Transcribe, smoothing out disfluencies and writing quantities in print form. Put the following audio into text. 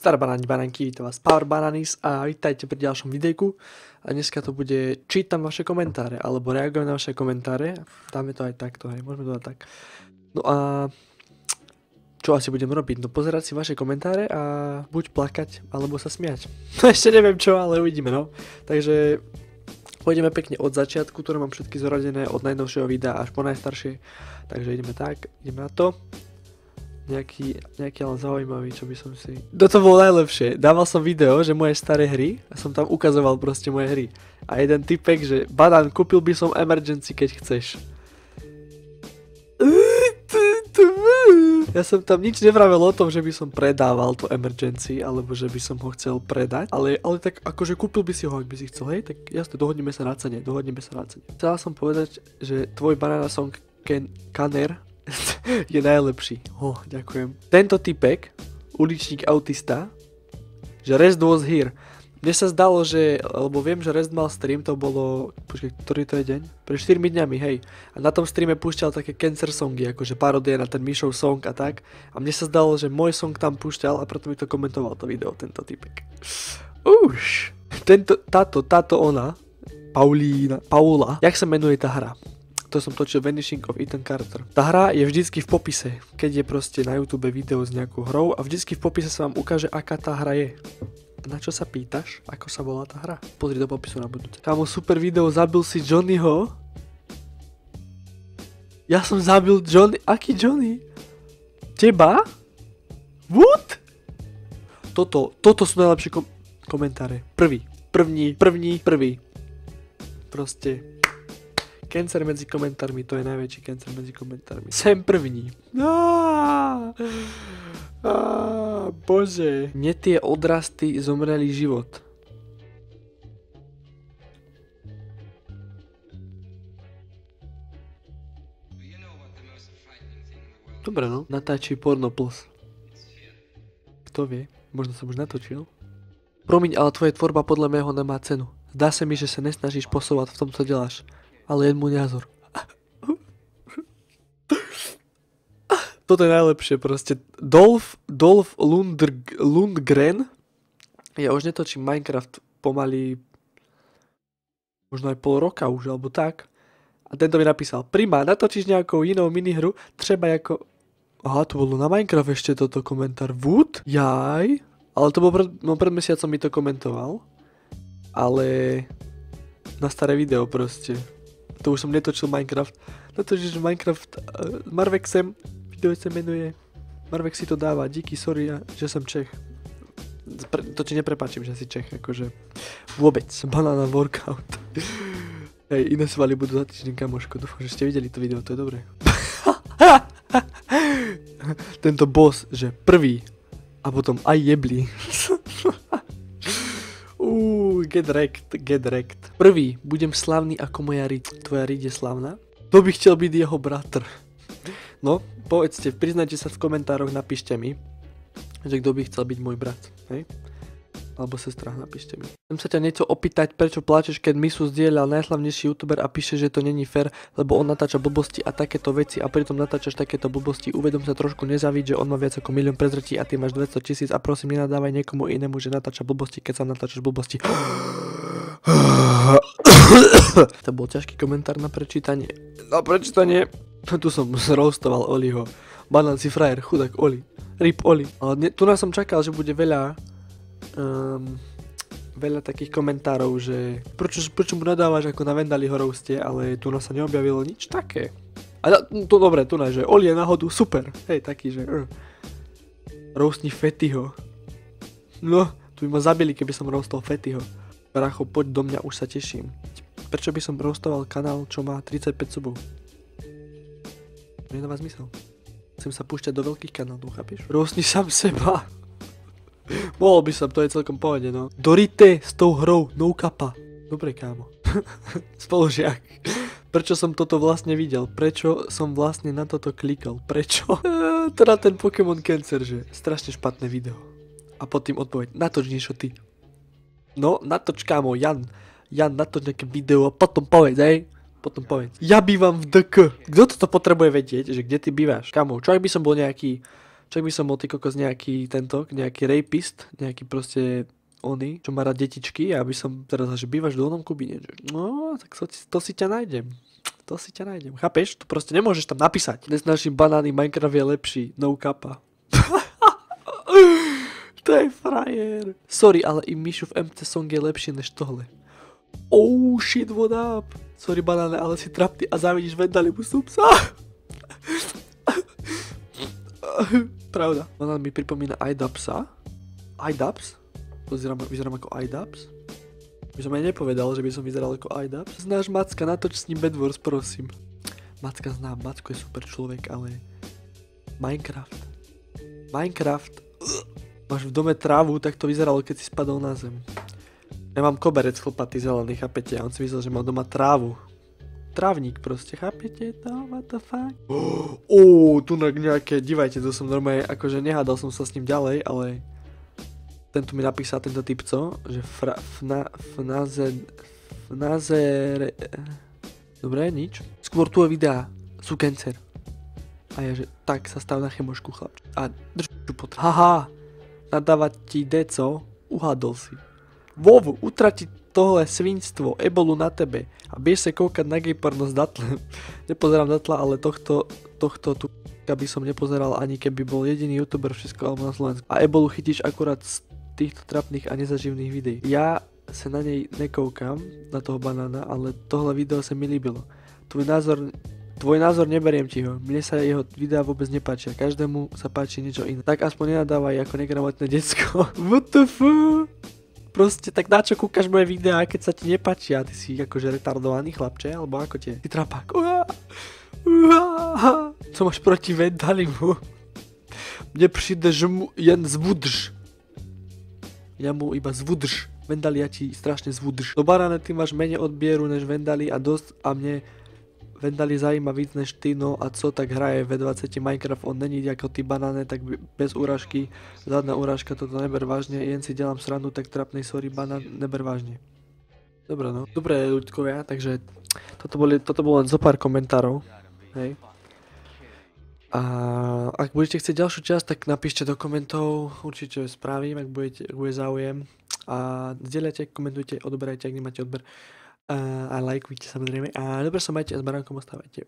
Zdar banáni, banánky, vítam vás Power Bananis a vítajte pri ďalšom videjku. A dneska to bude čítam vaše komentáre, alebo reagujem na vaše komentáre. Dáme to aj takto, hej, môžeme to dať tak. No a čo asi budem robiť? No pozerať si vaše komentáre a buď plakať, alebo sa smiať. No ešte neviem čo, ale uvidíme, no. Takže pôjdeme pekne od začiatku, ktoré mám všetky zoradené od najnovšieho videa až po najstaršie. Takže ideme na to. Nejaký ale zaujímavý, čo by som si... Toto bolo najlepšie. Dával som video, že moje staré hry a som tam ukazoval proste moje hry. A jeden typek, že banán, kúpil by som Emergency, keď chceš. Ja som tam nič nevravel o tom, že by som predával to Emergency, alebo že by som ho chcel predať. Ale tak akože kúpil by si ho, ak by si chcel, hej, tak jasne, dohodneme sa na cene. Chcela som povedať, že tvoj Banana Song Kanner je najlepší. Ďakujem. Tento typek, uličník autista, že Rest was here. Mne sa zdalo, že, lebo viem, že Rest mal stream, to bolo, počkej, ktorý to je deň? Pred 4 dňami, hej. A na tom streame púšťal také cancer songy, akože parodie na ten Mišov song a tak. A mne sa zdalo, že môj song tam púšťal a preto mi to komentoval to video, tento typek. Už. Táto ona, Paula, jak sa menuje tá hra? To som točil Vanishing of Ethan Carter. Tá hra je vždycky v popise, keď je proste na YouTube video s nejakou hrou a vždycky v popise sa vám ukáže, aká tá hra je. Na čo sa pýtaš? Ako sa volá tá hra? Pozri do popisu na budúce. Kámo, super video, zabil si Johnnyho. Ja som zabil Johnny. Aký Johnny? Teba? What? Toto sú najlepšie komentáre. Prvý. Proste... Cancer medzi komentármi, to je najväčší cancer medzi komentármi. Sem první. Bože. Mne tie odrasty zomreli život. Dobre, no. Natáči porno plus. Kto vie? Možno som už natočil. Promiň, ale tvoje tvorba podľa mého nemá cenu. Zdá sa mi, že sa nesnažíš posúvať v tom, co deláš. Ale jen môj názor. Toto je najlepšie proste. Dolph Lundgren. Ja už netočím Minecraft pomaly možno aj pol roka už, alebo tak. A tento mi napísal: Prima, natočíš nejakou inou minihru? Treba ako... Aha, to bolo na Minecraft ešte toto komentár. Wood? Jaj. Ale to bolo pred mesiacom mi to komentoval. Ale... Na staré video proste. To už som netočil Minecraft. Natočíš Minecraft s Marvexem. Video sa menuje. Marvex si to dáva. Díky, sorry, že som Čech. To ti neprepáčim, že si Čech. Akože vôbec. Banana workout. Hej, iné svaly budú za týždeň, kamoško. Dúfam, že ste videli to video, to je dobré. Tento boss, že prvý. A potom aj jebli. Get wrecked. Prvý, budem slavný ako moja Rid. Tvoja Rid je slavná? To by chcel byť jeho bratr. No, povedzte, priznajte sa v komentároch, napíšte mi, že kto by chcel byť môj brat, hej? Alebo sestra, napíšte mi. Chcem sa ťa niečo opýtať, prečo plačeš, keď Misu zdieľal najslavnejší youtuber a píše, že to není fér, lebo on natáča blbosti a takéto veci a pritom natáčaš takéto blbosti. Uvedom sa trošku nezaviť, že on má viac ako 1 000 000 prezretí a ty máš 200 000 a prosím, nenadávaj niekomu inému, že natáča blbosti, keď sa natáčaš blbosti. To bol ťažký komentár na prečítanie. Tu som zroastoval Oliho. Banán si frajer, chudák Oli. Rip Oli. Ale tu nás som čakal, že bude veľa takých komentárov, že prečo mu nadávaš ako na Vendaliho roaste, ale tu nás sa neobjavilo nič také. A to dobre, tu nás, že Oli je náhodu super. Hej, taký, že roastni Fettyho. No, tu by ma zabili, keby som roastal Fettyho. Bracho, poď do mňa, už sa teším. Prečo by som roastoval kanál, čo má 35 subov? To nedáva zmysel. Chcem sa púšťať do veľkých kanálov, chápiš? Roastni sám seba. Mohol by som, to je celkom pohode, no. Dorite s tou hrou, no kappa. Dobre, kámo. Spolužiak. Prečo som toto vlastne videl? Prečo som vlastne na toto klikal? Prečo? Teda ten Pokémon Cancer, že strašne špatné video. A pod tým odpoveď, natoč niečo ty. No, natoč, kámo, Jan, natoč nejaké video a potom povedz, hej. Potom povedz. Ja bývam v DK. Kto toto potrebuje vedieť, že kde ty bývaš? Kámo, čo ak by som bol nejaký Však by som bol ty kokos nejaký rapist, nejaký proste oný, čo má rád detičky a aby som teraz, že bývaš v Dolnom Kubíne. No, tak to si ťa nájdem. To si ťa nájdem. Chápeš? Tu proste nemôžeš tam napísať. Dnes naši banány Minecraft je lepší. No kappa. To je frajer. Sorry, ale i Mišu v MT Song je lepšie než tohle. Oh shit, what up? Sorry banáne, ale si trapný a závidíš Vendalimu Subsa. Pravda. Banán mi pripomína iDubsa. iDubs? Vyzerám ako iDubs? By som aj nepovedal, že by som vyzeral ako iDubs. Znáš Macka, natoč s ním Bedwars, prosím. Macka znám, Macko je super človek, ale... Minecraft. Máš v dome trávu, tak to vyzeralo, keď si spadol na zem. Ja mám koberec chlpatý zelený, chápete? A on si myslel, že má doma trávu. Trávnik proste, chápete to? What the fuck? Tu nejaké, divajte, to som normálne, akože nehádal som sa s ním ďalej, ale... Tento mi napísal, tento typco, že Dobre, nič. Skôr tvoje videá sú cancer. A ja že, tak sa stav na chemošku, chlapč. A držu pot. Haha, nadávať ti deco, uhádol si. Vovu, utratiť tohle svinstvo, ebolu na tebe. A budeš sa koukať na gay porno s datlem. Nepozerám datla, ale tohto tu by som nepozeral ani keby bol jediný youtuber v Česku alebo na Slovensku. A ebolu chytíš akurát z týchto trapných a nezaživných videí. Ja sa na nej nekoukam, na toho banána, ale tohle video sa mi líbilo. Tvoj názor neberiem ti ho. Mne sa jeho videá vôbec nepáčia. Každému sa páči niečo iné. Tak aspoň nenadávaj ako negramotné decko. What the fuck? Proste tak na čo kúkaš moje videá, keď sa ti nepáčia? Ty si akože retardovaný chlapče, alebo ako tie? Ty trapák. Co máš proti Vendalimu? Mne přijde, že mu jen zvudrž. Ja mu iba zvudrž. Vendali, ja ti strašne zvudrž. Do baráne ty máš menej odbieru než Vendali a mne Vendali zaujíma víc než ty, no a co tak hraje V20 Minecraft, on není ako ty banáne, tak bez úražky, zadná úražka, toto neber vážne, jen si delám srandu, tak trapnej, sorry banán, neber vážne. Dobre no, dobre ľudkovia, takže toto bolo len zo pár komentárov, hej. A ak budete chcieť ďalšiu časť, tak napíšte do komentov, určite spravím, ak bude záujem. A zdieľajte, komentujte, odoberajte, ak nemáte odber. A lajkujte samozrejme. A dobre sa majte a s baránkom ostávajte.